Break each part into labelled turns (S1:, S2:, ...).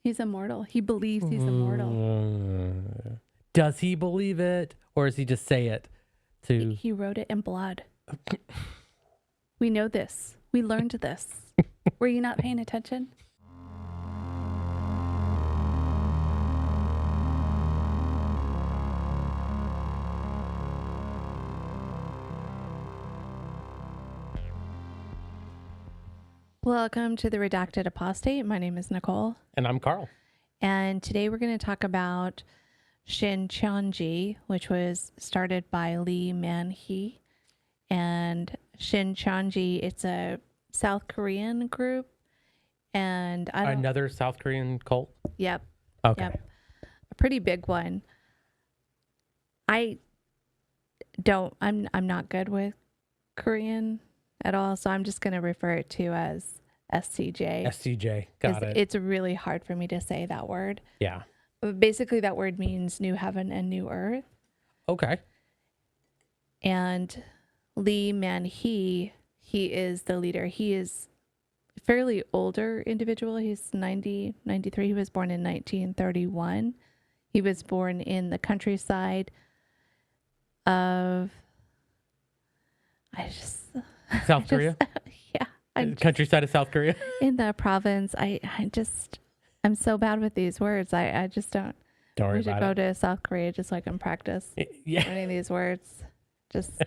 S1: He's immortal. He believes he's immortal.
S2: Does he believe it, or does he just say it to...
S1: He wrote it in blood. We know this. We learned this. Were you not paying attention? Welcome to the Redacted Apostate. My name is Nicole.
S2: And I'm Carl.
S1: And today we're going to talk about Shincheonji, which was started by Lee Man-hee. And Shincheonji, it's a South Korean group. And
S2: Another South Korean cult?
S1: Yep.
S2: Okay.
S1: Yep. A pretty big one. I'm not good with Korean at all, so I'm just going to refer it to as SCJ.
S2: SCJ, got it.
S1: It's really hard for me to say that word.
S2: Yeah.
S1: Basically, that word means new heaven and new earth.
S2: Okay.
S1: And Lee Man-hee, he is the leader. He is a fairly older individual. He's 93. He was born in 1931. He was born in the countryside of...
S2: South Korea?
S1: Yeah.
S2: Countryside of South Korea?
S1: In the province. I'm so bad with these words. I just don't.
S2: Don't worry
S1: we should
S2: about
S1: go
S2: it.
S1: to South Korea just so I can practice learning these words. Just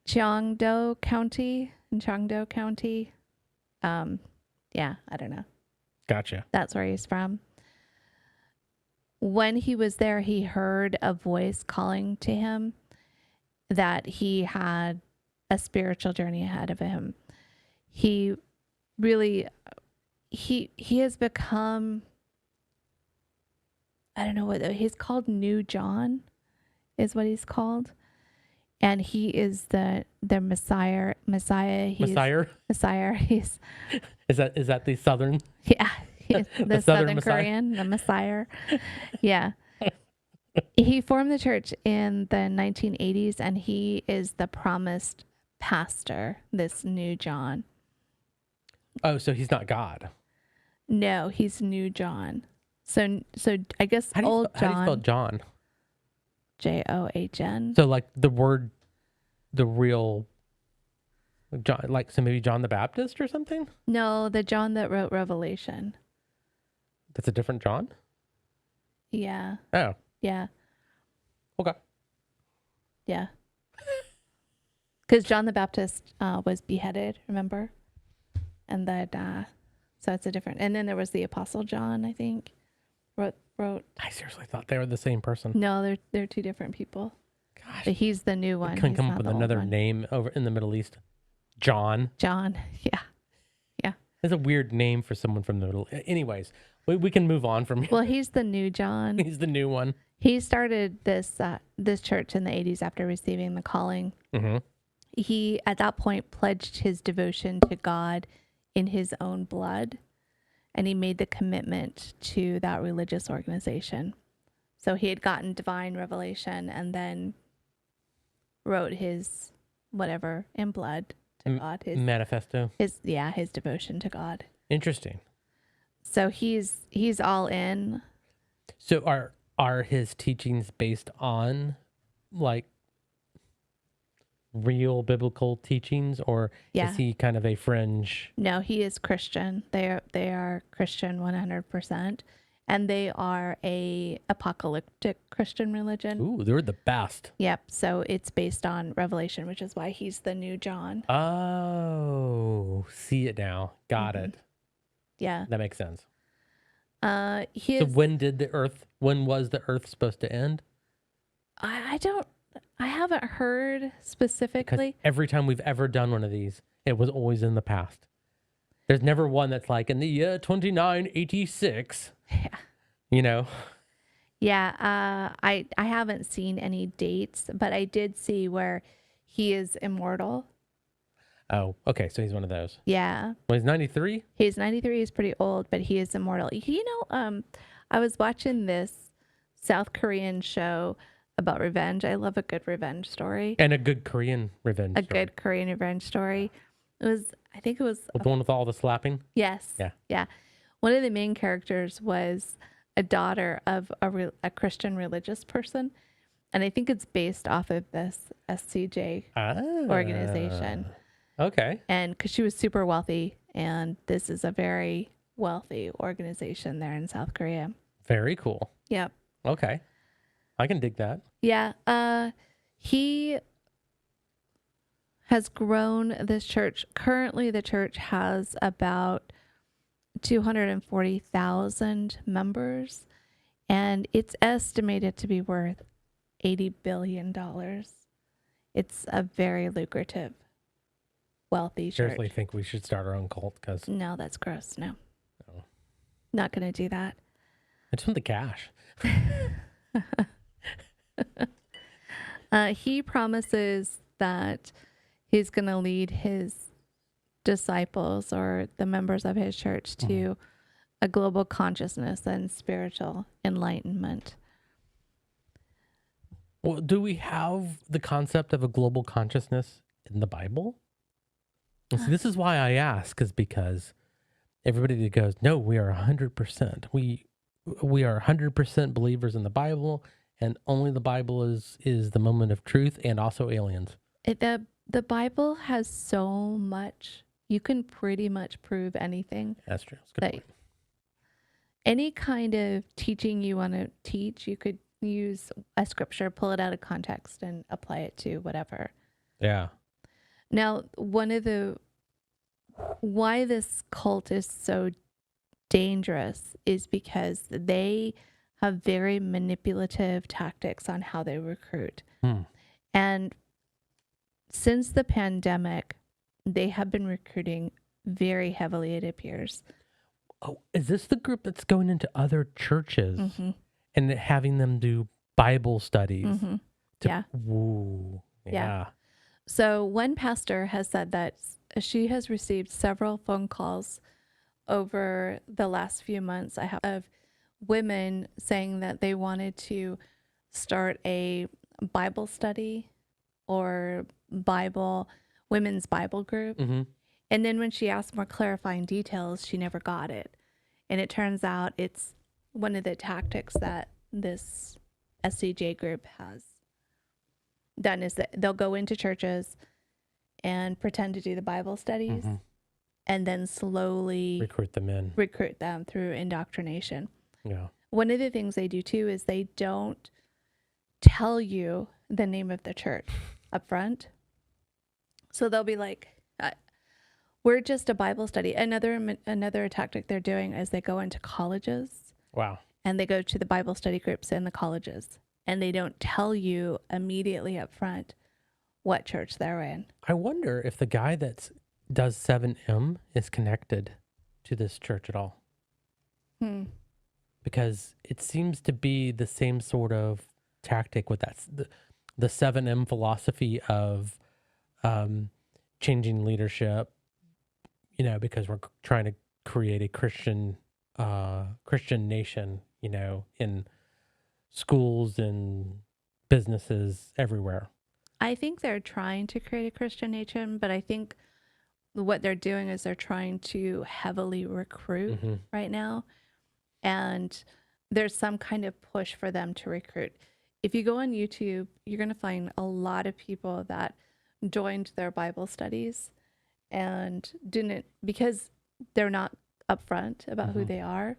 S1: Cheongdo County. Yeah, I don't know.
S2: Gotcha.
S1: That's where he's from. When he was there, he heard a voice calling to him that he had a spiritual journey ahead of him. He really, he has become, I don't know what, he's called New John is what he's called. And he is the Messiah. Messiah. He's
S2: Is that the Southern?
S1: Yeah. He's the Southern
S2: Messiah?
S1: Korean, the Messiah. Yeah. He formed the church in the 1980s, and he is the promised pastor, this New John.
S2: Oh, so he's not God.
S1: No, he's New John. So I guess
S2: How do you spell
S1: John.
S2: John?
S1: John.
S2: So like the real John, like so maybe John the Baptist or something?
S1: No, the John that wrote Revelation.
S2: That's a different John?
S1: Yeah.
S2: Oh.
S1: Yeah.
S2: Okay.
S1: Yeah. Because John the Baptist was beheaded, remember? And that, so it's a different. And then there was the Apostle John, I think, wrote.
S2: I seriously thought they were the same person.
S1: No, they're two different people.
S2: Gosh.
S1: But he's the new one.
S2: Couldn't
S1: He's
S2: come
S1: not
S2: up with
S1: the old
S2: another
S1: one.
S2: name over in the Middle East. John.
S1: Yeah.
S2: It's a weird name for someone from the Middle. Anyways, we can move on from here.
S1: Well, he's the new John.
S2: He's the new one.
S1: He started this church in the 80s after receiving the calling.
S2: Mm-hmm.
S1: He, at that point, pledged his devotion to God in his own blood, and he made the commitment to that religious organization. So he had gotten divine revelation and then wrote his whatever in blood to God. His
S2: manifesto.
S1: His devotion to God.
S2: Interesting.
S1: So he's all in.
S2: So are his teachings based on like real biblical teachings, or is he kind of a fringe?
S1: No, he is Christian. They are Christian 100%, and they are a apocalyptic Christian religion.
S2: Ooh, they're the best.
S1: Yep. So it's based on Revelation, which is why he's the new John.
S2: Oh, see it now. Got it.
S1: Yeah.
S2: That makes sense.
S1: So
S2: when was the earth supposed to end?
S1: I haven't heard specifically.
S2: Because every time we've ever done one of these, it was always in the past. There's never one that's like in the year 2986.
S1: Yeah.
S2: You know?
S1: Yeah. I haven't seen any dates, but I did see where he is immortal.
S2: Oh, okay. So he's one of those.
S1: Yeah.
S2: Well, he's 93?
S1: He's 93. He's pretty old, but he is immortal. I was watching this South Korean show about revenge. I love a good revenge story.
S2: And a good Korean revenge story.
S1: Good Korean revenge story. I think it was
S2: The one with all the slapping?
S1: Yes.
S2: Yeah.
S1: Yeah. One of the main characters was a daughter of a Christian religious person. And I think it's based off of this SCJ organization.
S2: Okay.
S1: And because she was super wealthy, and this is a very wealthy organization there in South Korea.
S2: Very cool.
S1: Yep.
S2: Okay. I can dig that.
S1: Yeah. He has grown this church. Currently, the church has about 240,000 members, and it's estimated to be worth $80 billion. It's a very lucrative, wealthy church.
S2: Seriously think we should start our own cult because
S1: No, that's gross. No.
S2: Oh.
S1: Not going to do that.
S2: I just want the cash.
S1: He promises that he's going to lead his disciples or the members of his church to a global consciousness and spiritual enlightenment.
S2: Well, do we have the concept of a global consciousness in the Bible? And see, this is why I ask, is because everybody that goes, no, we are 100%. We are 100% believers in the Bible, and only the Bible is the moment of truth, and also aliens.
S1: The Bible has so much. You can pretty much prove anything.
S2: That's true. That's a good point.
S1: Any kind of teaching you want to teach, you could use a scripture, pull it out of context, and apply it to whatever.
S2: Yeah.
S1: Now, why this cult is so dangerous is because they have very manipulative tactics on how they recruit. And since the pandemic, they have been recruiting very heavily, it appears.
S2: Oh, is this the group that's going into other churches and having them do Bible studies?
S1: Yeah.
S2: Ooh, yeah.
S1: So one pastor has said that she has received several phone calls over the last few months of women saying that they wanted to start a Bible study or women's Bible group. And then when she asked more clarifying details, she never got it. And it turns out it's one of the tactics that this SCJ group has done is that they'll go into churches and pretend to do the Bible studies and then slowly
S2: recruit them
S1: through indoctrination.
S2: Yeah.
S1: One of the things they do too is they don't tell you the name of the church up front. So they'll be like, we're just a Bible study. Another tactic they're doing is they go into colleges.
S2: Wow.
S1: And they go to the Bible study groups in the colleges. And they don't tell you immediately up front what church they're in.
S2: I wonder if the guy that does 7M is connected to this church at all. Because it seems to be the same sort of tactic with that. The 7M philosophy of changing leadership, because we're trying to create a Christian nation, in schools and businesses everywhere.
S1: I think they're trying to create a Christian nation, but I think what they're doing is they're trying to heavily recruit right now. And there's some kind of push for them to recruit. If you go on YouTube, you're going to find a lot of people that joined their Bible studies and didn't, because they're not upfront about who they are.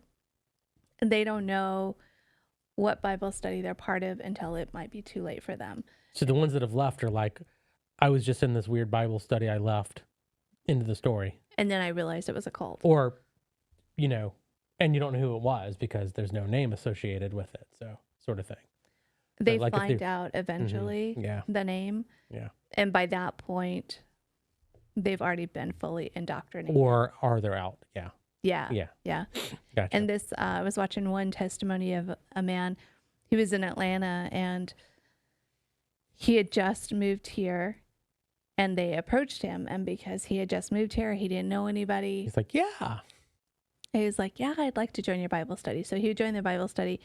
S1: And they don't know what Bible study they're part of until it might be too late for them.
S2: So the ones that have left are like, I was just in this weird Bible study, I left into the story.
S1: And then I realized it was a cult.
S2: Or, and you don't know who it was because there's no name associated with it. So sort of thing.
S1: They find out eventually the name.
S2: Yeah.
S1: And by that point, they've already been fully indoctrinated.
S2: Or are they out? Yeah.
S1: Yeah.
S2: Gotcha.
S1: And this, I was watching one testimony of a man. He was in Atlanta and he had just moved here, and they approached him. And because he had just moved here, he didn't know anybody.
S2: He's like, yeah.
S1: He was like, yeah, I'd like to join your Bible study. So he joined the Bible study.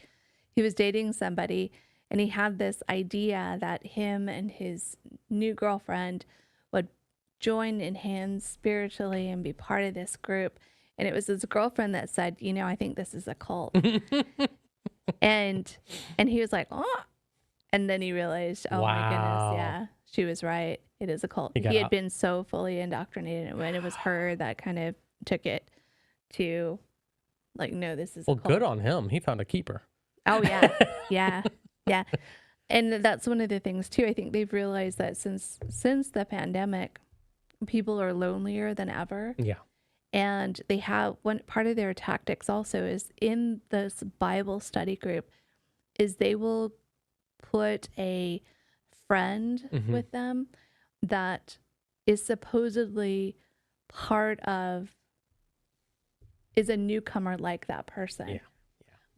S1: He was dating somebody, and he had this idea that him and his new girlfriend would join in hands spiritually and be part of this group. And it was his girlfriend that said, I think this is a cult. and he was like, oh. And then he realized, oh my goodness,
S2: Wow.
S1: yeah, she was right. It is a cult.
S2: He got
S1: He had
S2: out.
S1: been so fully indoctrinated when it was her that kind of took it to like, no, this is a
S2: Well,
S1: cult.
S2: good on him. He found a keeper.
S1: Oh yeah. Yeah. Yeah. And that's one of the things too. I think they've realized that since the pandemic, people are lonelier than ever.
S2: Yeah.
S1: And they have one part of their tactics also is in this Bible study group is they will put a friend with them that is supposedly is a newcomer like that person.
S2: Yeah.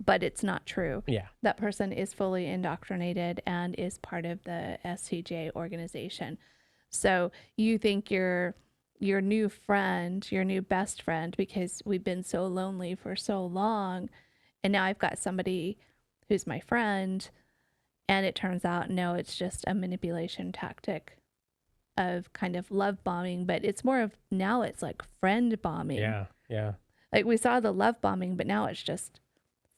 S1: But it's not true.
S2: Yeah.
S1: That person is fully indoctrinated and is part of the SCJ organization. So you think your new friend, your new best friend, because we've been so lonely for so long, and now I've got somebody who's my friend, and it turns out, no, it's just a manipulation tactic of kind of love bombing, but it's more of now it's like friend bombing.
S2: Yeah. Yeah.
S1: Like we saw the love bombing, but now it's just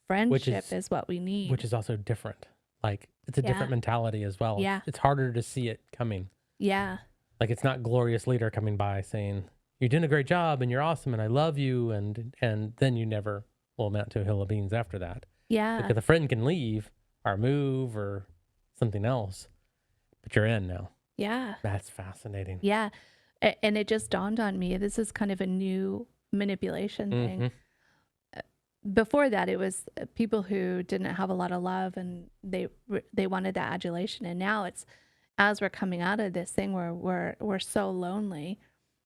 S1: friendship is what we need.
S2: Which is also different. Like it's a different mentality as well.
S1: Yeah.
S2: It's harder to see it coming.
S1: Yeah.
S2: Like it's not glorious leader coming by saying, you're doing a great job and you're awesome and I love you. And then you never will amount to a hill of beans after that.
S1: Yeah.
S2: Because a friend can leave or move or something else, but you're in now.
S1: Yeah.
S2: That's fascinating.
S1: Yeah. And it just dawned on me, this is kind of a new manipulation thing. Before that, it was people who didn't have a lot of love and they wanted that adulation. And now it's, as we're coming out of this thing where we're so lonely,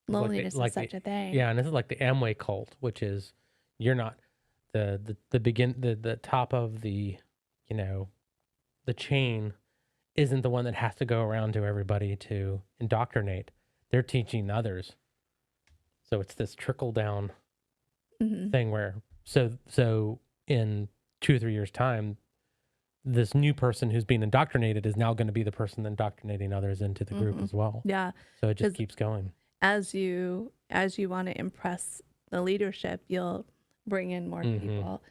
S1: loneliness is such a thing.
S2: Yeah. And this is like the Amway cult, which is you're not the top of the, the chain isn't the one that has to go around to everybody to indoctrinate. They're teaching others. So it's this trickle down thing where, so in 2 or 3 years time, this new person who's being indoctrinated is now going to be the person indoctrinating others into the group as well.
S1: Yeah.
S2: So it just keeps going.
S1: As you want to impress the leadership, you'll bring in more people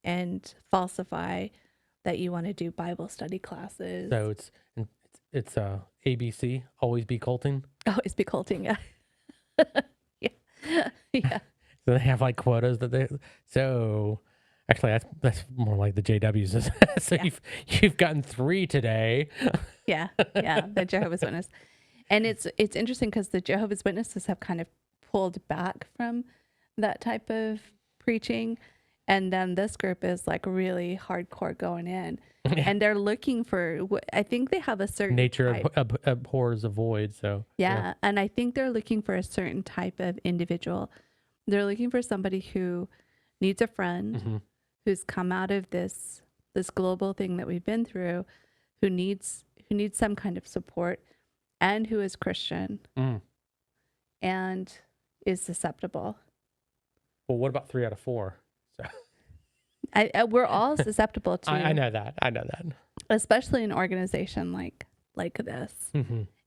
S1: and falsify that you want to do Bible study classes.
S2: So it's ABC, always be culting.
S1: Always be culting, yeah. Yeah.
S2: So they have like quotas so actually that's more like the JWs. So you've gotten 3 today.
S1: Yeah. The Jehovah's Witness. And it's interesting because the Jehovah's Witnesses have kind of pulled back from that type of preaching. And then this group is like really hardcore going in. And they're looking for, I think they have a certain
S2: nature abhors avoid. So
S1: yeah. And I think they're looking for a certain type of individual. They're looking for somebody who needs a friend, who's come out of this global thing that we've been through, who needs some kind of support, and who is Christian and is susceptible.
S2: Well, what about 3 out of 4? So
S1: we're all susceptible to.
S2: I know that.
S1: Especially an organization like this,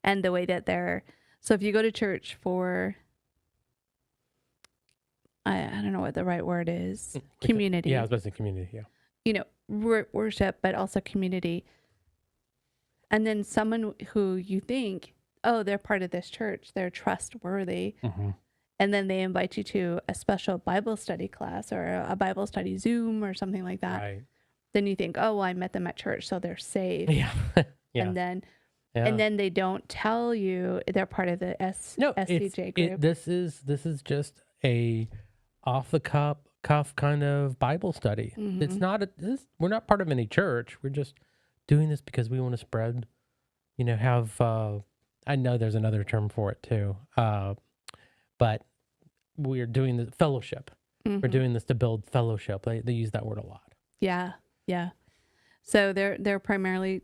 S1: and the way that they're. So if you go to church for, I don't know what the right word is, community.
S2: Yeah, I was about to say community. Yeah.
S1: Worship, but also community. And then someone who you think, oh, they're part of this church, they're trustworthy. And then they invite you to a special Bible study class or a Bible study Zoom or something like that.
S2: Right.
S1: Then you think, oh, well, I met them at church, so they're safe.
S2: Yeah.
S1: And then they don't tell you they're part of the SCJ group.
S2: This is just a off the cuff kind of Bible study. It's not we're not part of any church. We're just doing this because we want to spread, I know there's another term for it too. But we're doing the fellowship. We're doing this to build fellowship. They use that word a lot.
S1: Yeah. So they're primarily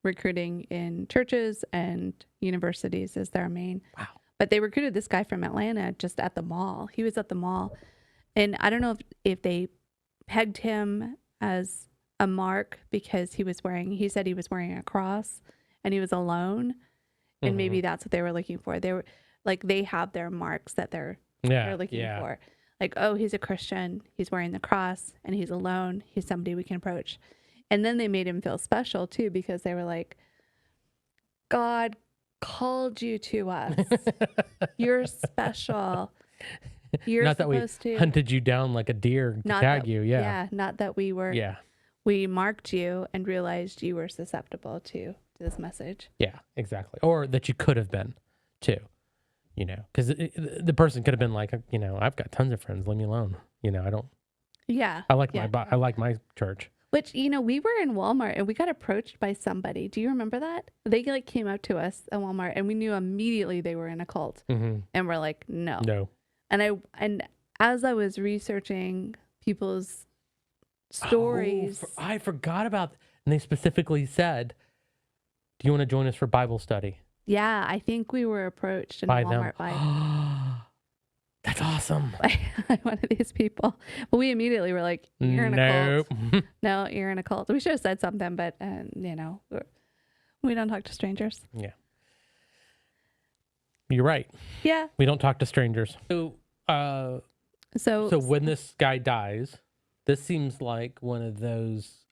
S1: recruiting in churches and universities as their main.
S2: Wow.
S1: But they recruited this guy from Atlanta just at the mall. He was at the mall. And I don't know if they pegged him as a mark because he said he was wearing a cross and he was alone. And maybe that's what they were looking for. They were like, they have their marks that they're looking for. Like, oh, he's a Christian, he's wearing the cross, and he's alone. He's somebody we can approach. And then they made him feel special too, because they were like, God called you to us. You're special. You're
S2: Not that we
S1: supposed to.
S2: hunted you down like a deer to tag you. Yeah.
S1: Yeah. Not that we were.
S2: Yeah.
S1: We marked you and realized you were susceptible to this message.
S2: Yeah, exactly. Or that you could have been too, you know, because the person could have been like, you know, I've got tons of friends. Leave me alone. You know, I don't.
S1: Yeah.
S2: I like I like my church.
S1: Which, you know, we were in Walmart and we got approached by somebody. Do you remember that? They like came up to us at Walmart and we knew immediately they were in a cult.
S2: Mm-hmm.
S1: And we're like, no.
S2: No.
S1: And as I was researching people's stories.
S2: I forgot about, and they specifically said, do you want to join us for Bible study?
S1: Yeah, I think we were approached in
S2: By
S1: Walmart
S2: them. That's awesome.
S1: by one of these people. But we immediately were like, you're in a cult. No, you're in a cult. We should have said something, but, you know, we don't talk to strangers.
S2: Yeah. You're right.
S1: Yeah.
S2: We don't talk to strangers. So when this guy dies, this seems like one of those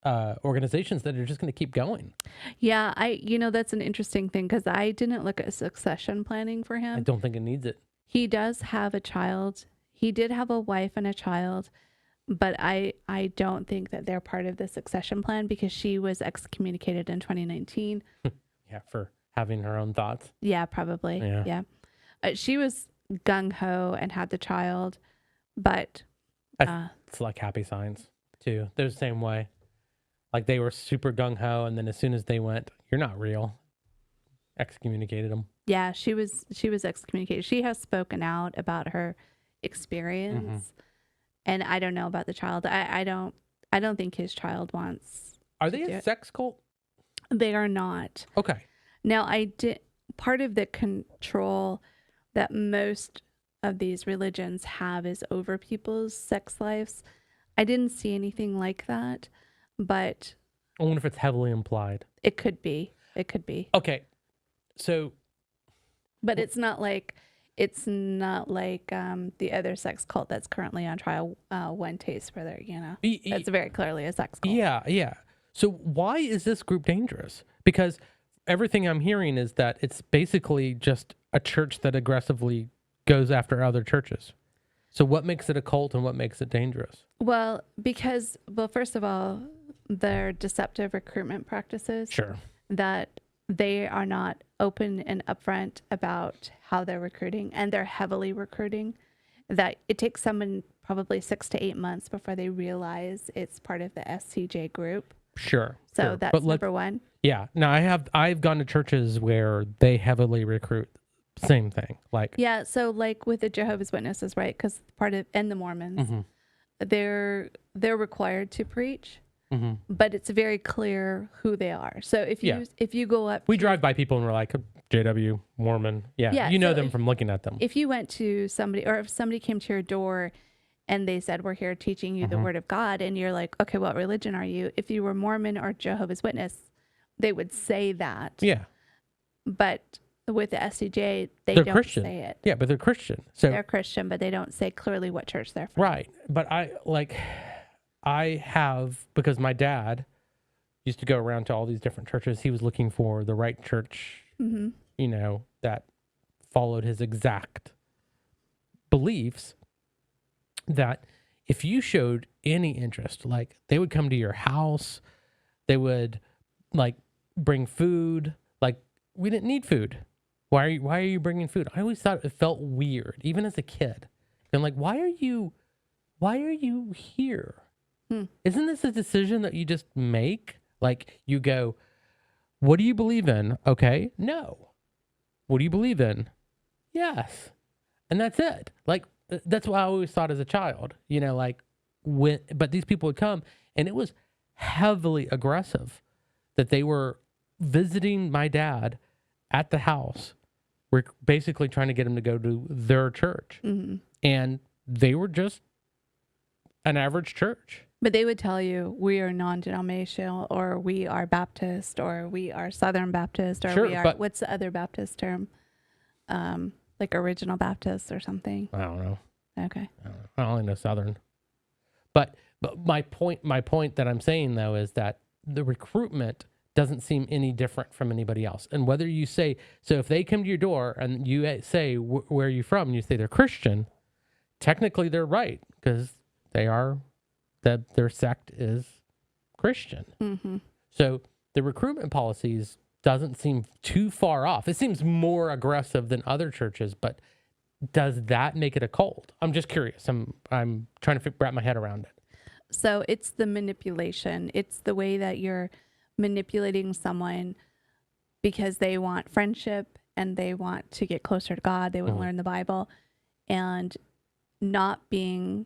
S2: organizations that are just going to keep going.
S1: Yeah, you know, that's an interesting thing because I didn't look at succession planning for him.
S2: I don't think it needs it.
S1: He does have a child. He did have a wife and a child, but I don't think that they're part of the succession plan because she was excommunicated in 2019.
S2: Yeah, for having her own thoughts.
S1: Yeah, probably.
S2: Yeah.
S1: She was gung-ho and had the child, but...
S2: It's like Happy Signs, too. They're the same way. Like, they were super gung-ho, and then as soon as they went, you're not real, excommunicated them.
S1: Yeah, she was excommunicated. She has spoken out about her experience, and I don't know about the child. I don't think his child wants...
S2: Are they a sex cult?
S1: They are not.
S2: Okay.
S1: Now, part of the control that most of these religions have is over people's sex lives. I didn't see anything like that, but
S2: I wonder if it's heavily implied.
S1: It could be.
S2: Okay. So,
S1: but it's not like the other sex cult that's currently on trial. One Taste Brother, you know, that's very clearly a sex cult.
S2: Yeah. So why is this group dangerous? Because everything I'm hearing is that it's basically just a church that aggressively goes after other churches. So what makes it a cult and what makes it dangerous?
S1: Well, first of all, their deceptive recruitment practices.
S2: Sure.
S1: That they are not open and upfront about how they're recruiting, and they're heavily recruiting. That it takes someone probably 6 to 8 months before they realize it's part of the SCJ group.
S2: Sure.
S1: So that's number one.
S2: Yeah. Now I've gone to churches where they heavily recruit. Same thing.
S1: Yeah. So like with the Jehovah's Witnesses, right? Because and the Mormons, they're required to preach, but it's very clear who they are. So if you go up,
S2: we drive by people and we're like, JW Mormon. Yeah. You know them from looking at them.
S1: If you went to somebody, or if somebody came to your door and they said, we're here teaching you the word of God, and you're like, okay, what religion are you? If you were Mormon or Jehovah's Witness, they would say that.
S2: Yeah.
S1: But with the SCJ, they're don't
S2: Christian.
S1: say it.
S2: Yeah, but they're Christian. So
S1: they're Christian, but they don't say clearly what church they're from.
S2: Right. But I have, because my dad used to go around to all these different churches. He was looking for the right church, you know, that followed his exact beliefs, that if you showed any interest, like they would come to your house, they would like bring food. Like, we didn't need food. Why are you bringing food? I always thought it felt weird, even as a kid. And like, why are you here? Isn't this a decision that you just make? Like, you go, what do you believe in? Okay, no. What do you believe in? Yes. And that's it. Like, that's what I always thought as a child, you know, like but these people would come, and it was heavily aggressive that they were visiting my dad at the house. We're basically trying to get him to go to their church. And they were just an average church.
S1: But they would tell you, we are non-denominational, or we are Baptist, or we are Southern Baptist, or we are, what's the other Baptist term? Like original Baptist or something.
S2: I don't know.
S1: Okay.
S2: I only know Southern. But my point that I'm saying though is that the recruitment doesn't seem any different from anybody else. And whether you say, so if they come to your door and you say, where are you from? And you say they're Christian, technically they're right because their sect is Christian.
S1: Mm-hmm.
S2: So the recruitment policies doesn't seem too far off. It seems more aggressive than other churches, but does that make it a cult? I'm just curious. I'm trying to wrap my head around it.
S1: So it's the manipulation. It's the way that you're manipulating someone because they want friendship and they want to get closer to God. They want to learn the Bible, and not being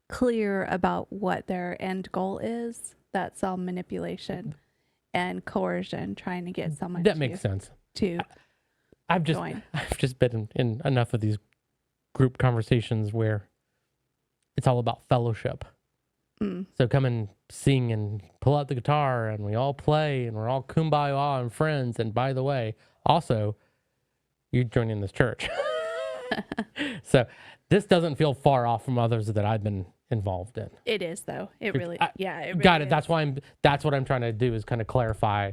S1: clear about what their end goal is. That's all manipulation and coercion, trying to get someone
S2: That makes sense.
S1: To
S2: I've just been in enough of these group conversations where it's all about fellowship. So come and sing and pull out the guitar and we all play and we're all kumbaya and friends. And by the way, also, you're joining this church. So this doesn't feel far off from others that I've been involved in.
S1: It is, though. It really
S2: got it.
S1: is.
S2: That's what I'm trying to do, is kind of clarify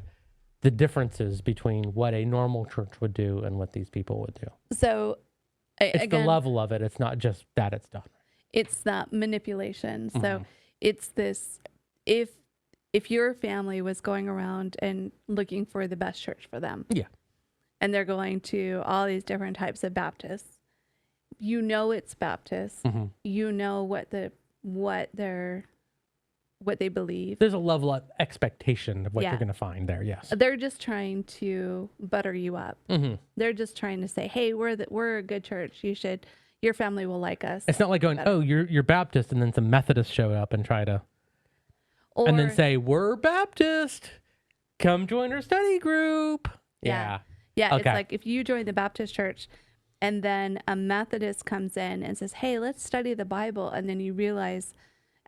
S2: the differences between what a normal church would do and what these people would do.
S1: So
S2: it's the level of it. It's not just that it's done.
S1: It's that manipulation. So it's this, if your family was going around and looking for the best church for them.
S2: Yeah.
S1: And they're going to all these different types of Baptists. You know it's Baptist. You know what they believe.
S2: There's a level of expectation of what you're going to find there. Yes.
S1: They're just trying to butter you up. They're just trying to say, "Hey, we're a good church. Your family will like us."
S2: It's not like going, "Oh, you're Baptist," and then some Methodists show up and try to, and then say, "We're Baptist. Come join our study group." Yeah.
S1: Yeah. Okay. It's like if you join the Baptist church, and then a Methodist comes in and says, "Hey, let's study the Bible," and then you realize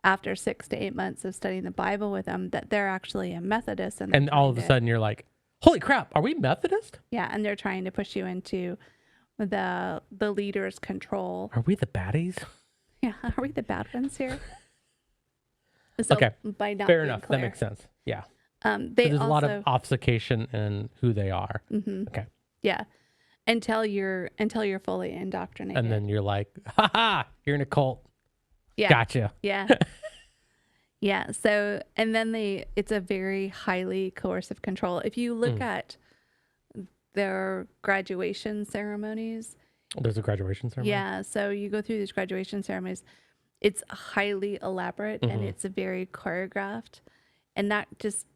S1: after 6 to 8 months of studying the Bible with them that they're actually a Methodist,
S2: and all of a sudden you're like, "Holy crap, are we Methodist?"
S1: Yeah, and they're trying to push you into the leader's control.
S2: Are we the baddies?
S1: Yeah, are we the bad ones here? So
S2: okay,
S1: by not
S2: fair enough.
S1: Clear.
S2: That makes sense. Yeah.
S1: So
S2: there's a lot of obfuscation in who they are. Okay.
S1: Yeah, until you're fully indoctrinated,
S2: and then you're like, "Ha ha, you're in a cult."
S1: Yeah.
S2: Gotcha.
S1: Yeah. Yeah. So, and then it's a very highly coercive control. If you look at their graduation ceremonies.
S2: There's a graduation ceremony?
S1: Yeah. So you go through these graduation ceremonies. It's highly elaborate and it's very choreographed. And that just,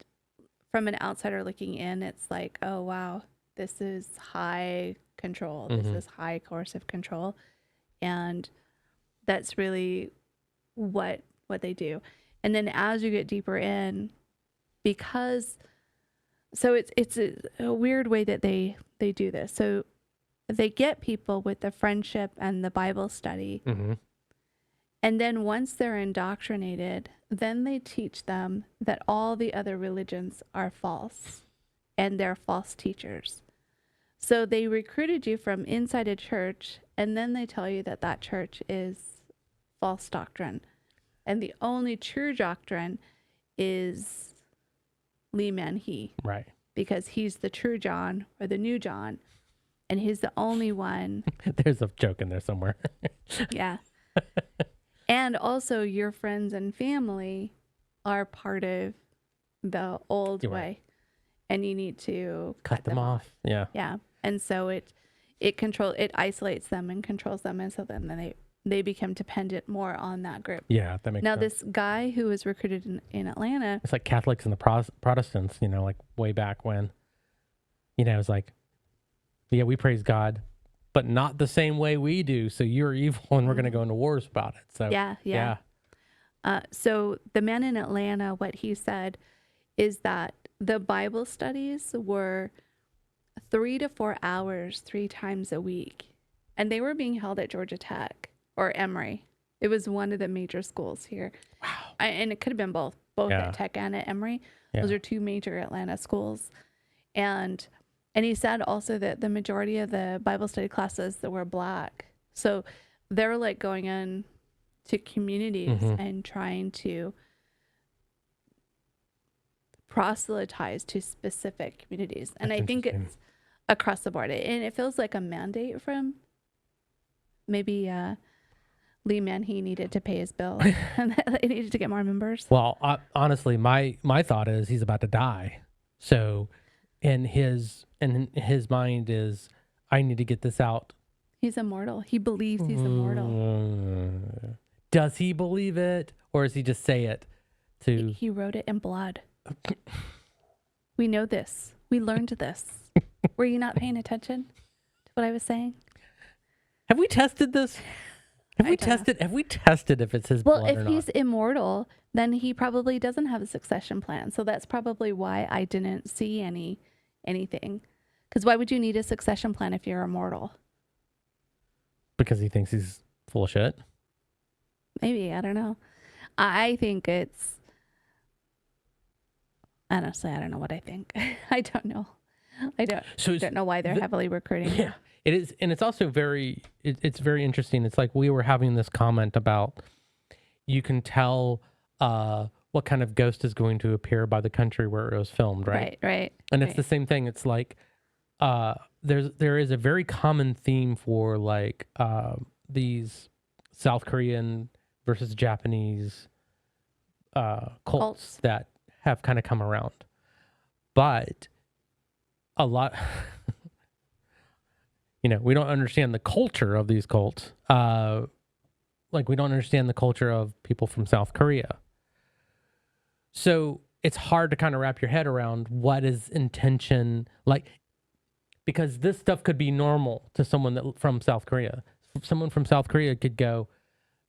S1: from an outsider looking in, it's like, oh, wow, this is high control. This is high coercive control. And that's really what they do. And then as you get deeper in, because, so it's a weird way that they do this. So they get people with the friendship and the Bible study. And then once they're indoctrinated, then they teach them that all the other religions are false and they're false teachers. So they recruited you from inside a church, and then they tell you that that church is false doctrine. And the only true doctrine is Lee Man-hee.
S2: Right.
S1: Because he's the true John or the new John, and he's the only one.
S2: There's a joke in there somewhere.
S1: Yeah. And also your friends and family are part of the old way. And you need to cut them off.
S2: Yeah.
S1: Yeah. And so it isolates them and controls them. And so then they become dependent more on that group.
S2: Yeah, that makes sense.
S1: Now, this guy who was recruited in Atlanta.
S2: It's like Catholics and the Protestants, like way back when, it's like, yeah, we praise God, but not the same way we do. So you're evil and we're going to go into wars about it. So
S1: Yeah. So the man in Atlanta, what he said is that the Bible studies were 3 to 4 hours, 3 times a week. And they were being held at Georgia Tech or Emory. It was one of the major schools here.
S2: Wow.
S1: And it could have been both at Tech and at Emory. Yeah. Those are 2 major Atlanta schools. And he said also that the majority of the Bible study classes that were Black. So they're like going in to communities
S2: Mhm.
S1: and trying to proselytize to specific communities. And
S2: That's
S1: I think
S2: interesting.
S1: it's across the board. And it feels like a mandate from maybe Lee Man-hee needed to pay his bill and they needed to get more members.
S2: Well, honestly, my thought is he's about to die. So, and his mind is, I need to get this out.
S1: He's immortal. He believes he's immortal.
S2: Does he believe it, or does he just say it to?
S1: He wrote it in blood. We know this. We learned this. Were you not paying attention to what I was saying?
S2: Have we tested this? Have we tested if it's his
S1: Well,
S2: blood
S1: if
S2: or not?
S1: he's immortal, then he probably doesn't have a succession plan. So that's probably why I didn't see anything. Because why would you need a succession plan if you're immortal?
S2: Because he thinks he's full of shit.
S1: Maybe, I don't know. I think it's, honestly, I don't know what I think. I don't know. I don't know why they're heavily recruiting him.
S2: Yeah, it is, and it's also it's very interesting. It's like we were having this comment about, you can tell what kind of ghost is going to appear by the country where it was filmed, right?
S1: Right.
S2: And it's the same thing. It's like there is a very common theme for like these South Korean versus Japanese cults that have kind of come around, but a lot, we don't understand the culture of these cults. Like we don't understand the culture of people from South Korea. So it's hard to kind of wrap your head around what is intention, like, because this stuff could be normal to someone from South Korea. Someone from South Korea could go,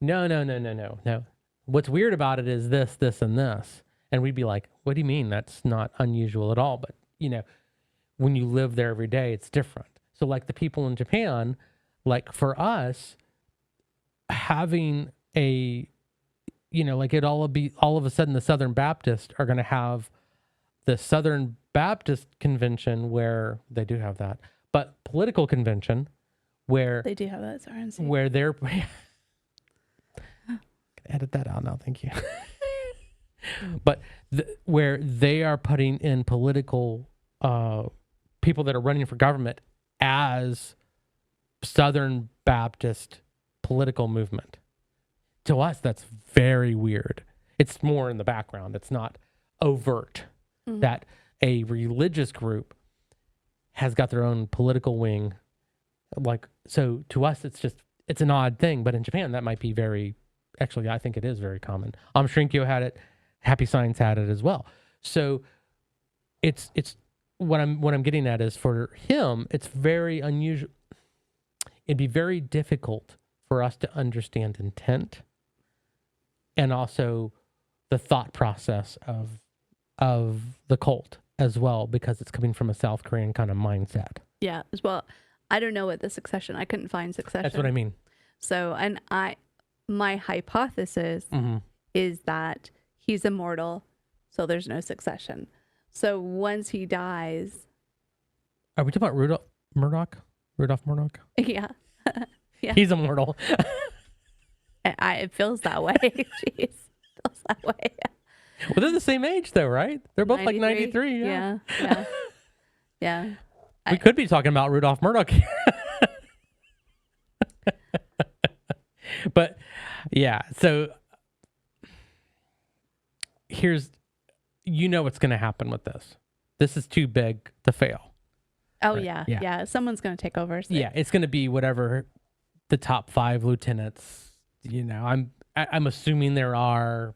S2: no. What's weird about it is this, and this. And we'd be like, what do you mean? That's not unusual at all. But, when you live there every day, it's different. So like the people in Japan, like for us, having a, like it all of a sudden the Southern Baptists are going to have the Southern Baptist convention where they do have that, but political convention where
S1: they do have that. Sorry,
S2: where they're edit that out now. Thank you. But where they are putting in political people that are running for government as Southern Baptist political movement. To us, that's very weird. It's more in the background. It's not overt that a religious group has got their own political wing. Like, so to us, it's an odd thing. But in Japan, that might be actually, I think it is very common. Shrinkyo had it. Happy Science had it as well. So it's what I'm getting at is for him, it's very unusual. It'd be very difficult for us to understand intent and also the thought process of the cult as well, because it's coming from a South Korean kind of mindset.
S1: Yeah. Well, I don't know what the succession. I couldn't find succession.
S2: That's what I mean.
S1: So, and my hypothesis is that he's immortal, so there's no succession. So once he dies,
S2: are we talking about Rudolph Murdoch?
S1: Yeah. Yeah.
S2: He's immortal.
S1: It feels that way. Jeez, it feels that way.
S2: Well, they're the same age though, right? They're both 93? Like 93.
S1: Yeah.
S2: We could be talking about Rudolph Murdoch here. But yeah, so here's, what's going to happen with this. This is too big to fail.
S1: Oh,
S2: right?
S1: Yeah. Someone's going to take over. So.
S2: Yeah, it's going to be whatever the top 5 lieutenants, I'm assuming there are,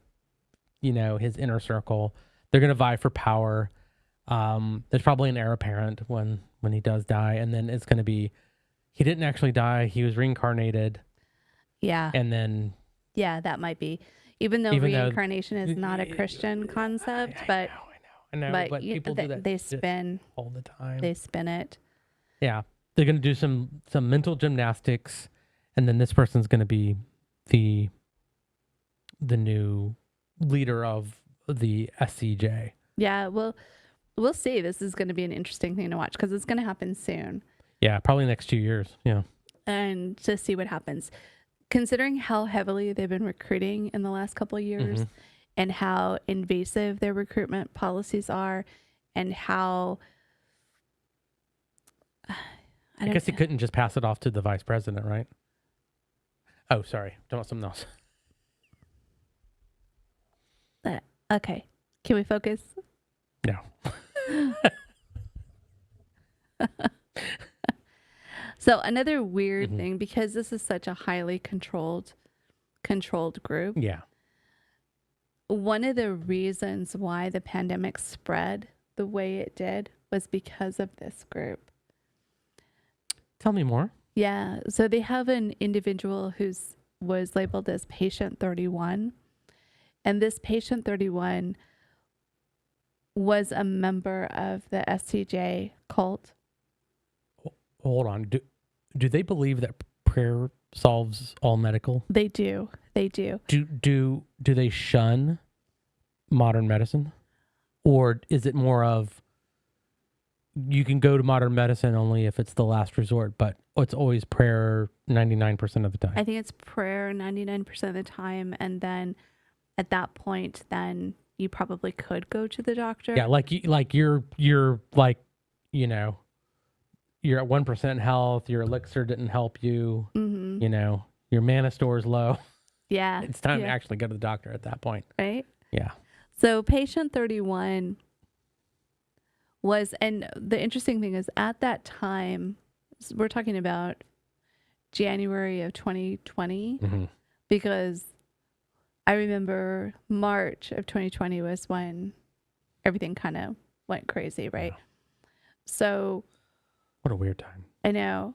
S2: his inner circle. They're going to vie for power. There's probably an heir apparent when he does die. And then it's going to be, he didn't actually die. He was reincarnated.
S1: Yeah.
S2: And then.
S1: Yeah, that might be. Even though reincarnation is not a Christian concept, but
S2: I know, but people do that.
S1: They spin
S2: all the time.
S1: They spin it.
S2: Yeah, they're going to do some mental gymnastics, and then this person's going to be the new leader of the SCJ.
S1: Yeah, well, we'll see. This is going to be an interesting thing to watch because it's going to happen soon.
S2: Yeah, probably the next 2 years. Yeah,
S1: and to see what happens. considering how heavily they've been recruiting in the last couple of years
S2: Mhm.
S1: and how invasive their recruitment policies are and how
S2: I guess he couldn't just pass it off to the vice president, right? Oh, sorry. Talking about something else.
S1: okay. Can we focus?
S2: No.
S1: So another weird
S2: Mhm.
S1: thing, because this is such a highly controlled group,
S2: Yeah.
S1: one of the reasons why the pandemic spread the way it did was because of this group.
S2: Tell me more.
S1: Yeah. So they have an individual who's was labeled as patient 31. And this patient 31 was a member of the SCJ cult.
S2: Hold on. Do they believe that prayer solves all medical?
S1: They do. They do.
S2: Do they shun modern medicine? Or is it more of you can go to modern medicine only if it's the last resort, but it's always prayer 99% of the time?
S1: I think it's prayer 99% of the time. And then at that point, then you probably could go to the doctor.
S2: Yeah, you're like, you know, you're at 1% health, your elixir didn't help you,
S1: Mm-hmm.
S2: you know, your mana store is low.
S1: Yeah.
S2: It's time to
S1: Yeah.
S2: actually go to the doctor at that point.
S1: Right.
S2: Yeah.
S1: So patient 31 was, and the interesting thing is at that time, we're talking about January of 2020,
S2: Mm-hmm.
S1: because I remember March of 2020 was when everything kind of went crazy, right?
S2: Yeah.
S1: So
S2: What a weird time.
S1: I know.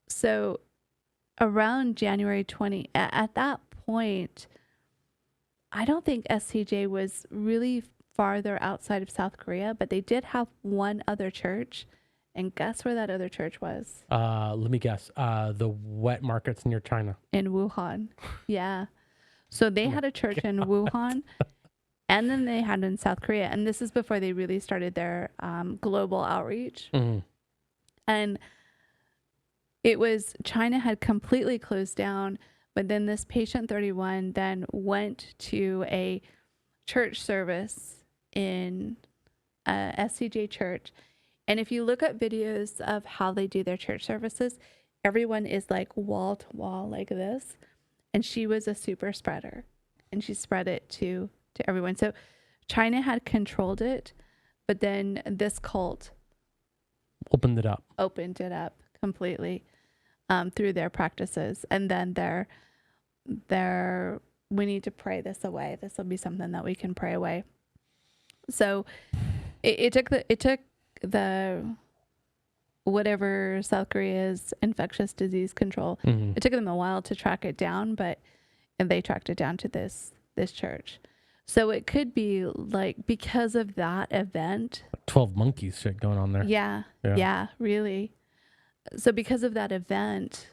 S1: So around January 20, at that point, I don't think SCJ was really farther outside of South Korea, but they did have one other church. And guess where that other church was?
S2: Let me guess. The wet markets near China.
S1: In Wuhan. Yeah. So they had a church in Wuhan, and then they had in South Korea. And this is before they really started their global outreach.
S2: Mm-hmm.
S1: And it was, China had completely closed down, but then this patient 31 then went to a church service in SCJ Church. And if you look at videos of how they do their church services, everyone is like wall to wall like this. And she was a super spreader, and she spread it to everyone. So China had controlled it, but then this cult
S2: Opened it up.
S1: opened it up completely through their practices. And then their we need to pray this away. This will be something that we can pray away. So it took the whatever South Korea's infectious disease control.
S2: Mm-hmm.
S1: It took them a while to track it down, and they tracked it down to this church. So it could be like because of that event.
S2: 12 monkeys shit going on there.
S1: Yeah, really. So because of that event,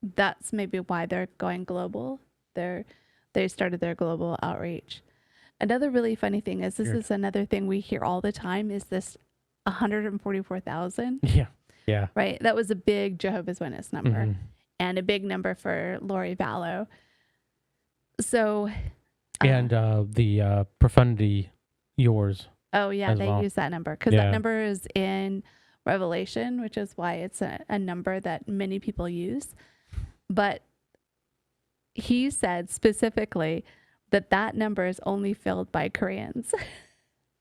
S1: that's maybe why they're going global. They started their global outreach. Another really funny thing is this
S2: Weird.
S1: is another thing we hear all the time is this 144,000.
S2: Yeah.
S1: Right? That was a big Jehovah's Witness number,
S2: Mm-hmm.
S1: and a big number for Lori Vallow. So,
S2: And the profundity yours.
S1: oh yeah,
S2: as
S1: they
S2: well.
S1: use that number because
S2: Yeah.
S1: that number is in Revelation, which is why it's a number that many people use. But he said specifically that number is only filled by Koreans.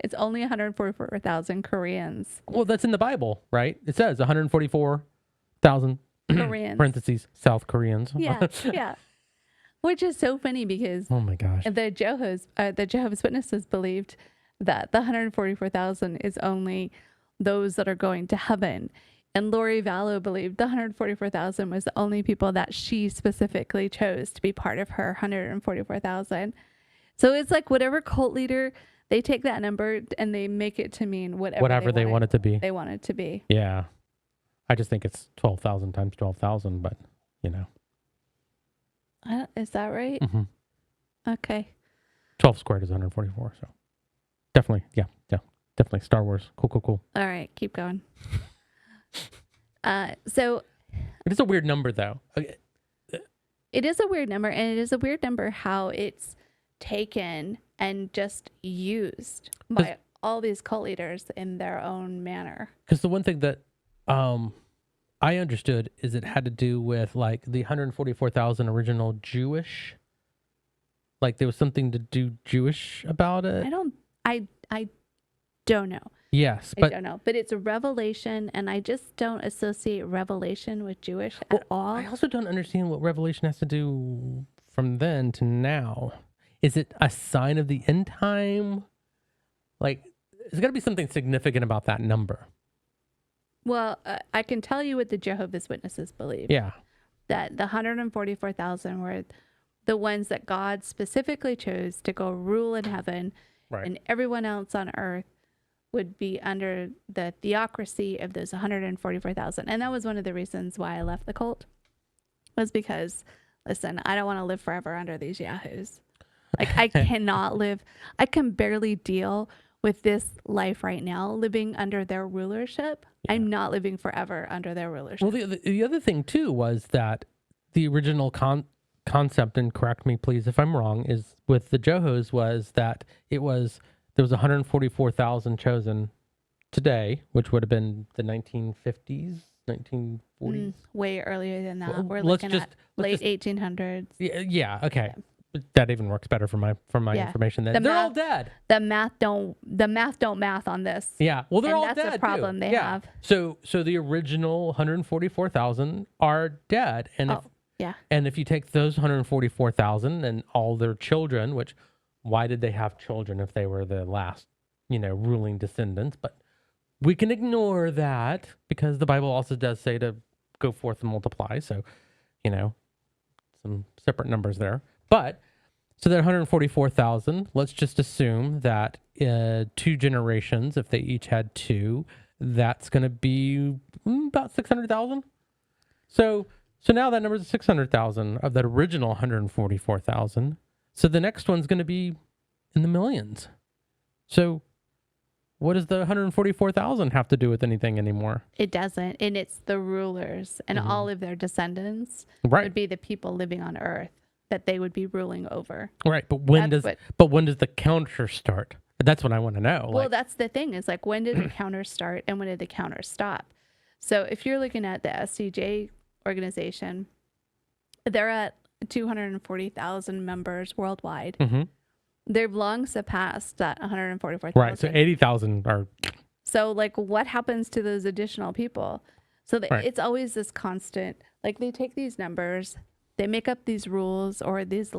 S1: It's only 144,000 Koreans.
S2: Well, that's in the Bible, right? It says 144,000
S1: Koreans.
S2: parentheses South Koreans.
S1: Yeah, yeah. Which is so funny because
S2: Oh my gosh.
S1: the Jehovah's Witnesses believed that the 144,000 is only those that are going to heaven. And Lori Vallow believed the 144,000 was the only people that she specifically chose to be part of her 144,000. So it's like whatever cult leader, they take that number and they make it to mean whatever
S2: Whatever they want it to be.
S1: They want it to be.
S2: Yeah. I just think it's 12,000 times 12,000, but you know.
S1: Is that right?
S2: Mm-hmm.
S1: Okay.
S2: 12 squared is 144. So definitely. Yeah. Definitely. Star Wars. Cool.
S1: All right. Keep going. So
S2: It is a weird number though.
S1: it It is a weird number, and it is a weird number how it's taken and just used by all these cult leaders in their own manner.
S2: Because the one thing that I understood is it had to do with like the 144,000 original Jewish. Like there was something to do Jewish about it.
S1: I don't know.
S2: Yes,
S1: I don't know. But it's a revelation, and I just don't associate revelation with Jewish at all.
S2: I also don't understand what Revelation has to do from then to now. Is it a sign of the end time? Like, there's got to be something significant about that number.
S1: Well, I can tell you what the Jehovah's Witnesses believe.
S2: Yeah.
S1: That the 144,000 were the ones that God specifically chose to go rule in heaven,
S2: Right.
S1: and everyone else on earth would be under the theocracy of those 144,000. And that was one of the reasons why I left the cult, was because, listen, I don't want to live forever under these yahoos. Like, I cannot live. I can barely deal with this life right now, living under their rulership. Yeah. I'm not living forever under their rulership.
S2: Well, the other thing, too, was that the original concept, and correct me, please, if I'm wrong, is with the Johos was that there was 144,000 chosen today, which would have been the 1950s, 1940s.
S1: Way earlier than that.
S2: Well,
S1: we're looking at late 1800s.
S2: Yeah. Okay.
S1: Yeah.
S2: That even works better for my information. Then they're all dead.
S1: The math don't math on this.
S2: Yeah. Well, they're all dead.
S1: That's the problem they have.
S2: So the original 144,000 are dead, and if you take those 144,000 and all their children, which why did they have children if they were the last, ruling descendants? But we can ignore that because the Bible also does say to go forth and multiply. So, some separate numbers there. But so that 144,000, let's just assume that 2 generations, if they each had 2, that's going to be about 600,000. So now that number is 600,000 of that original 144,000. So the next one's going to be in the millions. So what does the 144,000 have to do with anything anymore?
S1: It doesn't. And it's the rulers and all of their descendants would be the people living on earth that they would be ruling over.
S2: Right. But when does the counter start? That's what I want to know.
S1: Well, that's the thing is like, when did the counter start and when did the counter stop? So if you're looking at the SCJ organization, they're at 240,000 members worldwide. Mm-hmm. They've long surpassed that 144,000.
S2: Right. So 80,000 are.
S1: So like, what happens to those additional people? So it's always this constant, like they take these numbers, they make up these rules or these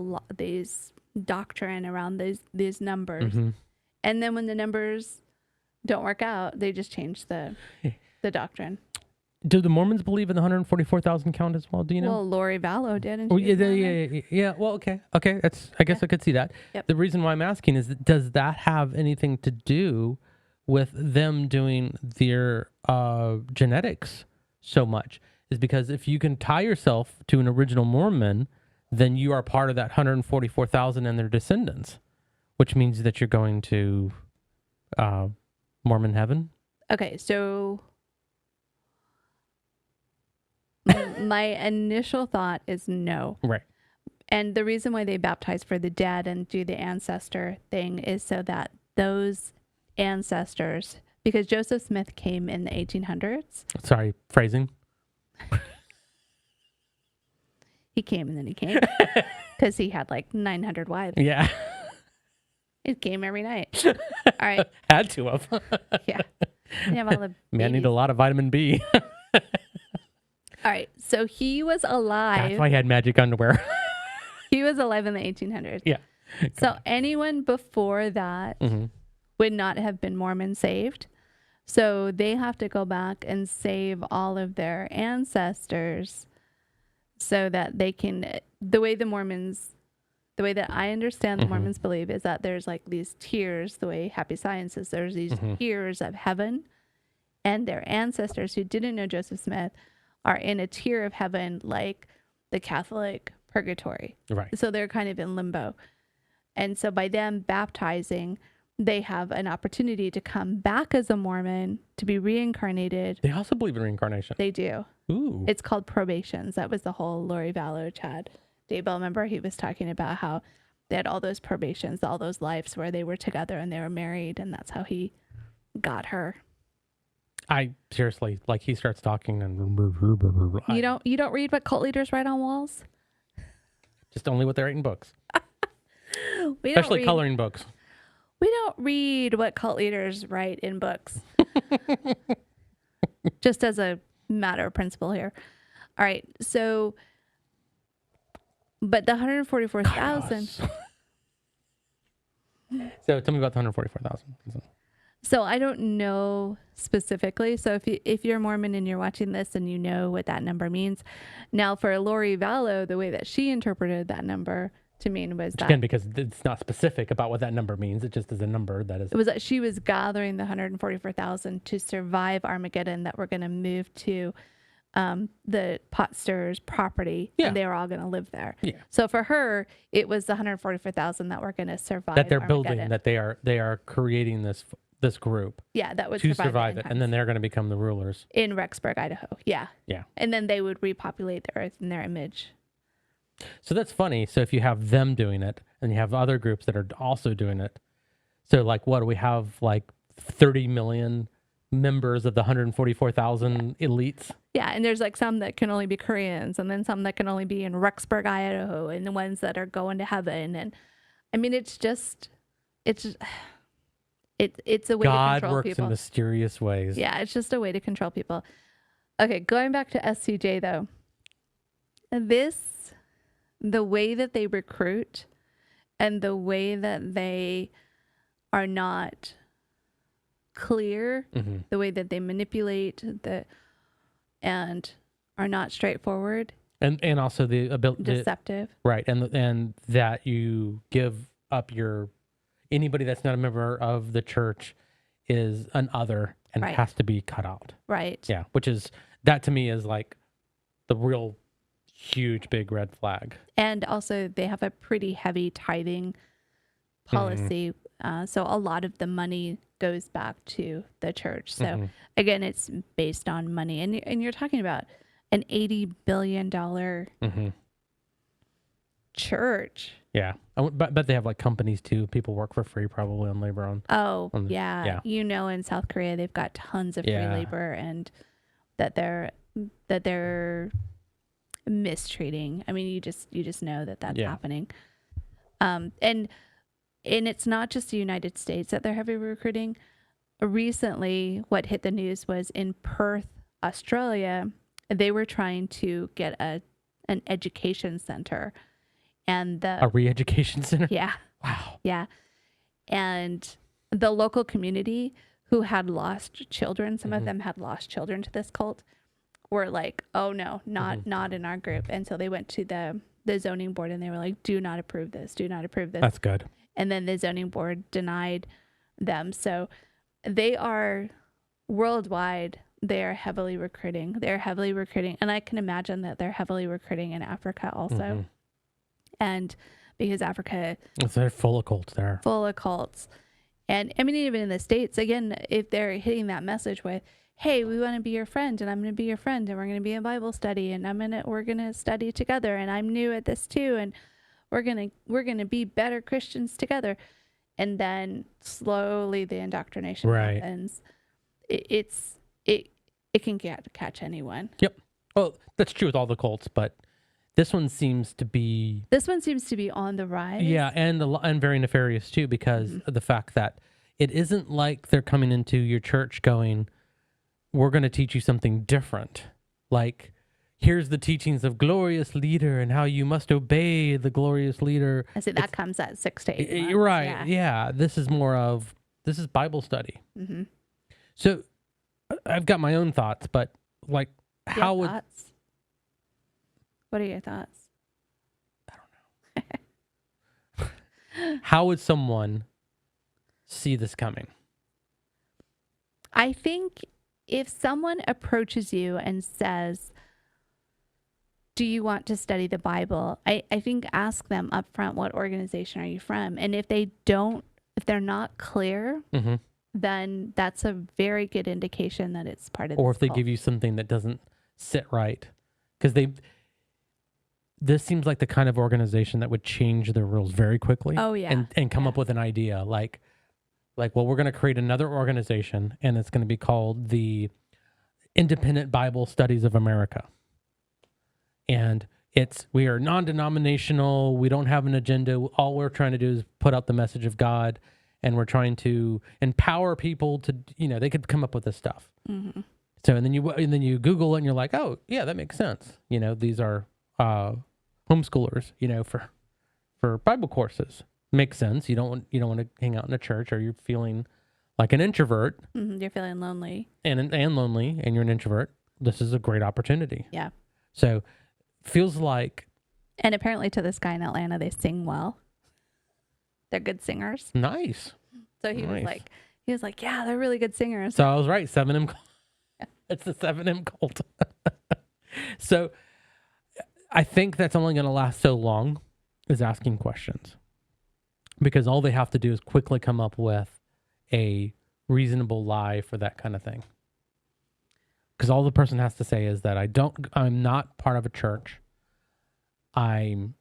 S1: doctrine around these numbers. Mm-hmm. And then when the numbers don't work out, they just change the doctrine.
S2: Do the Mormons believe in the 144,000 count as well? Do you know?
S1: Well, Lori Vallow did. And
S2: yeah. Well, okay. I guess I could see that. Yep. The reason why I'm asking is, does that have anything to do with them doing their genetics so much? Is because if you can tie yourself to an original Mormon, then you are part of that 144,000 and their descendants, which means that you're going to Mormon heaven.
S1: Okay, so my initial thought is no.
S2: Right.
S1: And the reason why they baptize for the dead and do the ancestor thing is so that those ancestors, because Joseph Smith came in the 1800s.
S2: Sorry, phrasing.
S1: He came and then he came because he had like 900 wives.
S2: Yeah.
S1: He came every night. All right.
S2: Had to have.
S1: Yeah. Have all the
S2: man need a lot of vitamin B.
S1: All right. So he was alive.
S2: That's why he had magic underwear.
S1: He was alive in the 1800s.
S2: Yeah.
S1: So anyone before that would not have been Mormon saved. So they have to go back and save all of their ancestors so that they can, the way that I understand the Mormons believe is that there's like these tiers, the way Happy Science is, there's these tiers of heaven, and their ancestors who didn't know Joseph Smith are in a tier of heaven like the Catholic purgatory.
S2: Right.
S1: So they're kind of in limbo. And so by them baptizing, they have an opportunity to come back as a Mormon, to be reincarnated.
S2: They also believe in reincarnation.
S1: They do.
S2: Ooh.
S1: It's called probations. That was the whole Lori Vallow Chad Daybell, remember he was talking about how they had all those probations, all those lives where they were together and they were married, and that's how he got her.
S2: I seriously, like, he starts talking and
S1: You don't read what cult leaders write on walls?
S2: just only what they write in books,
S1: We
S2: especially coloring books.
S1: We don't read what cult leaders write in books. Just as a matter of principle here. All right. So, but the 144,000.
S2: So tell me about the 144,000.
S1: So I don't know specifically. So if you're Mormon and you're watching this and you know what that number means. Now for Lori Vallow, the way that she interpreted that number to mean was that,
S2: again, because it's not specific about what that number means. It just is a number that is.
S1: it was that she was gathering the 144,000 to survive Armageddon, that we're going to move to the pot stirrers property, and they were all going to live there.
S2: Yeah.
S1: So for her, it was the 144,000 that were going to survive
S2: That they're
S1: Armageddon.
S2: building, that they are creating this group.
S1: Yeah, that would
S2: to survive it, and then they're going to become the rulers
S1: in Rexburg, Idaho. Yeah.
S2: Yeah.
S1: And then they would repopulate the earth in their image.
S2: So that's funny. So if you have them doing it, and you have other groups that are also doing it, so like, what do we have? Like 30 million members of the 144,000 elites.
S1: Yeah, and there's like some that can only be Koreans, and then some that can only be in Rexburg, Idaho, and the ones that are going to heaven. And I mean, it's a way to control
S2: God works
S1: people.
S2: in mysterious ways.
S1: Yeah, it's just a way to control people. Okay, going back to SCJ though, the way that they recruit and the way that they are not clear, the way that they manipulate and are not straightforward,
S2: and also the ability
S1: deceptive,
S2: right, and that you give up anybody that's not a member of the church is an other and
S1: Right.
S2: has to be cut out.
S1: right?
S2: Yeah, that to me is like the real huge big red flag.
S1: And also they have a pretty heavy tithing policy. So a lot of the money goes back to the church. So again, it's based on money. And you're talking about an $80 billion church.
S2: Yeah. But they have like companies too. People work for free probably on labor on.
S1: Oh,
S2: yeah.
S1: yeah. You know, in South Korea, they've got tons of free labor, and that they're mistreating. I mean, you just know that that's happening. And it's not just the United States that they're heavy recruiting. Recently, what hit the news was in Perth, Australia, they were trying to get an education center, and
S2: a re-education center.
S1: Yeah.
S2: Wow.
S1: Yeah. And the local community who had lost children, some of them had lost children to this cult, were like, oh no, not in our group. And so they went to the zoning board and they were like, do not approve this. Do not approve this.
S2: That's good.
S1: And then the zoning board denied them. So they are worldwide. They are heavily recruiting. They're heavily recruiting. And I can imagine that they're heavily recruiting in Africa also. And because Africa,
S2: they're full of cults there.
S1: Full of cults. And I mean, even in the States, again, if they're hitting that message with, hey, we want to be your friend, and I'm going to be your friend, and we're going to be in Bible study, and we're going to study together, and I'm new at this too, and we're going to be better Christians together. And then slowly the indoctrination happens. It can catch anyone.
S2: Yep. Well, that's true with all the cults, but this one seems to be
S1: on the rise.
S2: Yeah, and very nefarious too, because of the fact that it isn't like they're coming into your church going, we're going to teach you something different. Like, here's the teachings of glorious leader and how you must obey the glorious leader.
S1: I see that comes at 6 to 8 months.
S2: Right. Yeah. This is Bible study. So I've got my own thoughts, but like,
S1: what are your thoughts?
S2: I don't know. How would someone see this coming?
S1: I think if someone approaches you and says, do you want to study the Bible? I think ask them up front, what organization are you from? And if they're not clear, then that's a very good indication that it's part of
S2: Or
S1: this
S2: if they
S1: cult.
S2: give you something that doesn't sit right. Because this seems like the kind of organization that would change their rules very quickly.
S1: Oh, yeah.
S2: And come up with an idea like, well, we're going to create another organization, and it's going to be called the Independent Bible Studies of America. And we are non-denominational. We don't have an agenda. All we're trying to do is put out the message of God, and we're trying to empower people to, they could come up with this stuff.
S1: Mm-hmm.
S2: So, and then you Google it and you're like, oh yeah, that makes sense. These are homeschoolers, for Bible courses. Makes sense. You don't want to hang out in a church, or you're feeling like an introvert.
S1: Mm-hmm. You're feeling lonely.
S2: And lonely, and you're an introvert. This is a great opportunity.
S1: Yeah.
S2: So feels like.
S1: And apparently to this guy in Atlanta, they sing well. They're good singers.
S2: Nice.
S1: So he was like, yeah, they're really good singers.
S2: So I was right. 7M. It's the 7M cult. So I think that's only going to last so long, is asking questions, because all they have to do is quickly come up with a reasonable lie for that kind of thing. Because all the person has to say is that I'm not part of a church. I'm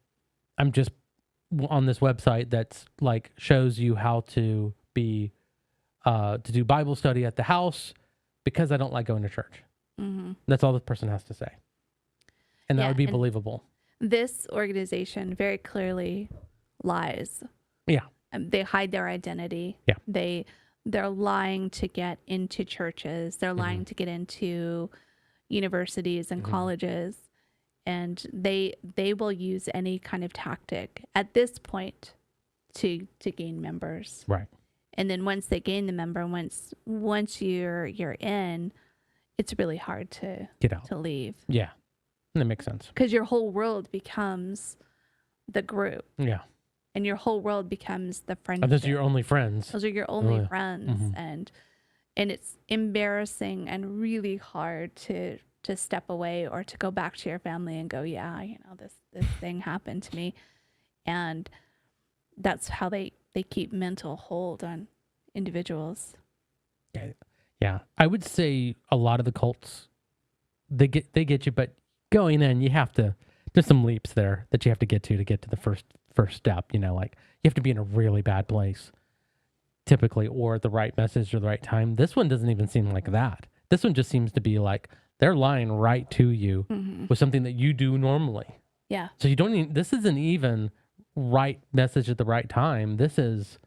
S2: just on this website that's like shows you how to be to do Bible study at the house because I don't like going to church.
S1: Mm-hmm.
S2: That's all the person has to say. And that would be believable.
S1: This organization very clearly lies.
S2: Yeah.
S1: They hide their identity.
S2: Yeah.
S1: They're lying to get into churches. They're lying to get into universities and colleges. And they will use any kind of tactic at this point to gain members.
S2: Right.
S1: And then once they gain the member, once you're in, it's really hard to
S2: Get out.
S1: to leave.
S2: Yeah. That makes sense.
S1: Because your whole world becomes the group.
S2: Yeah.
S1: And your whole world becomes the friendship.
S2: And those are your only friends.
S1: Those are your only friends. And it's embarrassing and really hard to step away or to go back to your family and go, yeah, this thing happened to me. And that's how they keep mental hold on individuals.
S2: Yeah. I would say a lot of the cults, they get you, but going in, there's some leaps there that you have to get to the first step, like you have to be in a really bad place typically, or the right message or the right time. This one doesn't even seem like that. This one just seems to be like they're lying right to you with something that you do normally.
S1: Yeah.
S2: So this isn't even right message at the right time. This is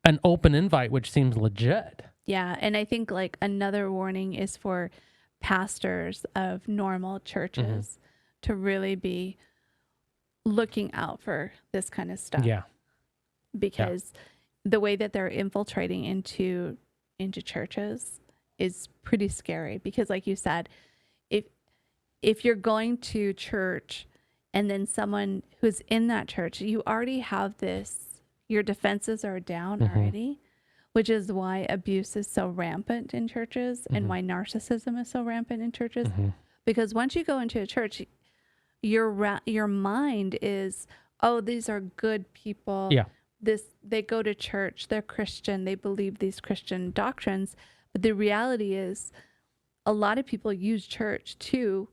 S2: an open invite, which seems legit.
S1: Yeah. And I think like another warning is for pastors of normal churches to really be looking out for this kind of stuff.
S2: Yeah.
S1: Because the way that they're infiltrating into churches is pretty scary, because like you said, if you're going to church and then someone who's in that church, you already have your defenses are down already, which is why abuse is so rampant in churches and why narcissism is so rampant in churches. Because once you go into a church, your mind is, oh, these are good people.
S2: Yeah.
S1: They go to church, they're Christian, they believe these Christian doctrines. But the reality is a lot of people use church to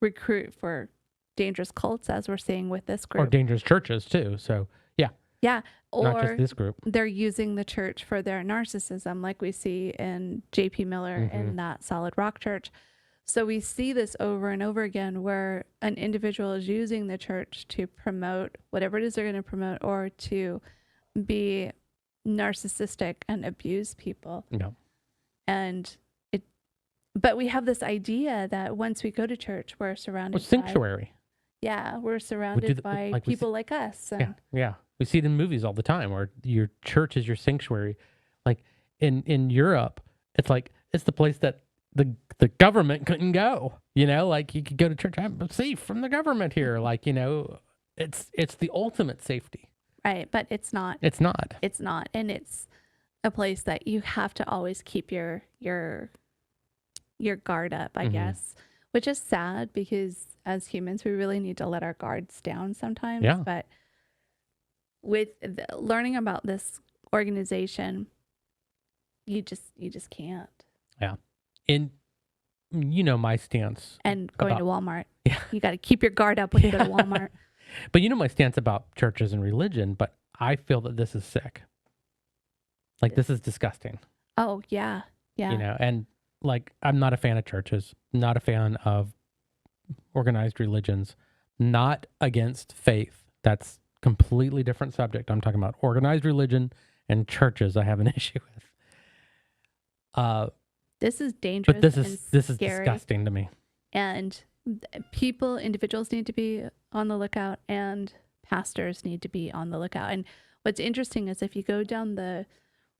S1: recruit for dangerous cults, as we're seeing with this group.
S2: Or dangerous churches too. So yeah.
S1: Yeah. Or
S2: not just this group.
S1: They're using the church for their narcissism, like we see in J.P. Miller in that Solid Rock Church. So we see this over and over again, where an individual is using the church to promote whatever it is they're going to promote, or to be narcissistic and abuse people.
S2: No.
S1: But we have this idea that once we go to church, we're surrounded by
S2: sanctuary.
S1: Yeah, we're surrounded by people like us. And
S2: yeah. We see it in movies all the time, where your church is your sanctuary. Like in Europe, it's like it's the place that the government couldn't go. Like you could go to church. I'm safe from the government here. Like it's the ultimate safety.
S1: Right, but it's not.
S2: It's not.
S1: It's not, and it's a place that you have to always keep your guard up, I guess, which is sad, because as humans, we really need to let our guards down sometimes.
S2: Yeah.
S1: But with learning about this organization, you just can't.
S2: Yeah. In you know my stance.
S1: And going
S2: about,
S1: to Walmart.
S2: Yeah.
S1: You got to keep your guard up when you go to Walmart.
S2: But you know my stance about churches and religion, but I feel that this is sick. Like, this is disgusting.
S1: Oh, yeah. Yeah.
S2: You know, and like, I'm not a fan of churches, not a fan of organized religions, not against faith. That's completely different subject. I'm talking about organized religion and churches I have an issue with.
S1: This is dangerous.
S2: But this is
S1: scary.
S2: disgusting to me.
S1: And individuals need to be on the lookout, and pastors need to be on the lookout. And what's interesting is if you go down the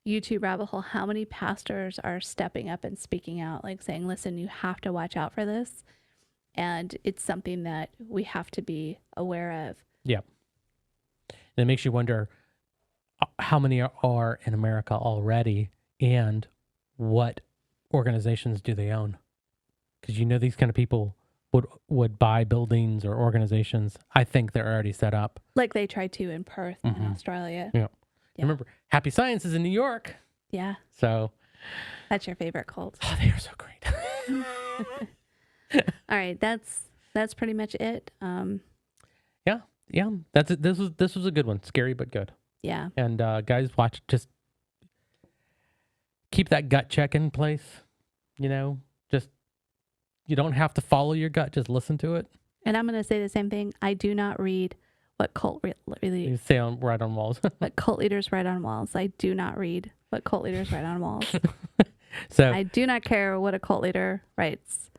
S1: YouTube rabbit hole, how many pastors are stepping up and speaking out, like saying, listen, you have to watch out for this. And it's something that we have to be aware of.
S2: Yeah. And it makes you wonder how many are in America already, and what organizations do they own? Because you know these kind of people would buy buildings or organizations. I think they're already set up.
S1: Like they tried to in Perth in Australia.
S2: Yeah. Remember, Happy Science is in New York.
S1: Yeah.
S2: So.
S1: That's your favorite cult.
S2: Oh, they are so great.
S1: All right. That's pretty much it.
S2: Yeah. That's it. This was a good one. Scary, but good.
S1: Yeah.
S2: And guys, watch, just keep that gut check in place. You know, just, you don't have to follow your gut. Just listen to it.
S1: And I'm going to say the same thing. I do not read what cult really
S2: You say right on walls.
S1: what cult leaders write on walls. I do not read what cult leaders write on walls.
S2: So
S1: I do not care what a cult leader writes.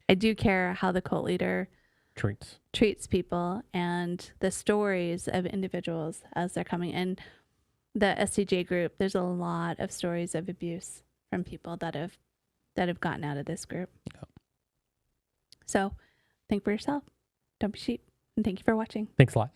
S1: I do care how the cult leader treats people and the stories of individuals as they're coming in. The SCJ group, there's a lot of stories of abuse from people that have gotten out of this group.
S2: Yep.
S1: So think for yourself. Don't be sheep. And thank you for watching.
S2: Thanks a lot.